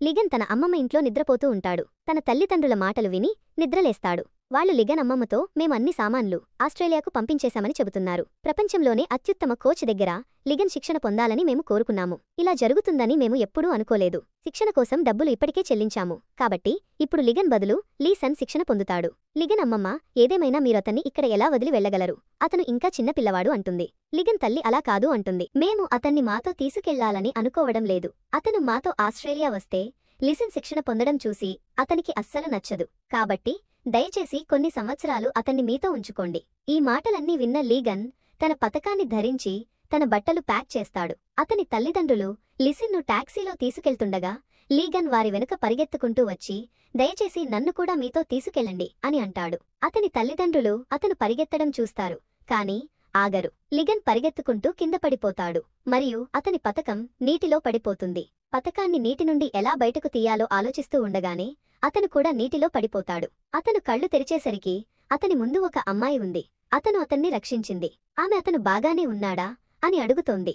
లిగన్ తన అమ్మమ్మ ఇంట్లో నిద్రపోతూ ఉంటాడు. తన తల్లిదండ్రుల మాటలు విని నిద్రలేస్తాడు. వాళ్ళు లిగన్ అమ్మమ్మతో మేం అన్ని సామాన్లు ఆస్ట్రేలియాకు పంపించేశామని చెబుతున్నారు. ప్రపంచంలోనే అత్యుత్తమ కోచ్ దగ్గర లిగన్ శిక్షణ పొందాలని మేము కోరుకున్నాము. ఇలా జరుగుతుందని మేము ఎప్పుడూ అనుకోలేదు. శిక్షణ కోసం డబ్బులు ఇప్పటికే చెల్లించాము. కాబట్టి ఇప్పుడు లిగన్ బదులు లీ సన్ శిక్షణ పొందుతాడు. లిగన్ అమ్మమ్మ, ఏదేమైనా మీరతన్ని ఇక్కడ ఎలా వదిలి వెళ్లగలరు? అతను ఇంకా చిన్న పిల్లవాడు అంటుంది. లిగన్ తల్లి అలా కాదు అంటుంది. మేము అతన్ని మాతో తీసుకెళ్లాలని అనుకోవడం లేదు. అతను మాతో ఆస్ట్రేలియా వస్తే లిసన్ శిక్షణ పొందడం చూసి అతనికి అస్సలు నచ్చదు. కాబట్టి దయచేసి కొన్ని సంవత్సరాలు అతన్ని మీతో ఉంచుకోండి. ఈ మాటలన్నీ విన్న లీగన్ తన పతకాన్ని ధరించి తన బట్టలు ప్యాక్ చేస్తాడు. అతని తల్లిదండ్రులు లిసిన్ను టాక్సీలో తీసుకెళ్తుండగా లీగన్ వారి వెనుక పరిగెత్తుకుంటూ వచ్చి, దయచేసి నన్ను కూడా మీతో తీసుకెళ్ళండి అని అంటాడు. అతని తల్లిదండ్రులు అతను పరిగెత్తడం చూస్తారు, కాని ఆగరు. లిగన్ పరిగెత్తుకుంటూ కింద పడిపోతాడు మరియు అతని పతకం నీటిలో పడిపోతుంది. పతకాన్ని నీటి నుండి ఎలా బయటకు తీయాలో ఆలోచిస్తూ ఉండగానే అతను కూడా నీటిలో పడిపోతాడు. అతను కళ్ళు తెరిచేసరికి అతని ముందు ఒక అమ్మాయి ఉంది. అతను అతన్ని రక్షించింది. ఆమె అతను బాగానే ఉన్నాడా అని అడుగుతోంది.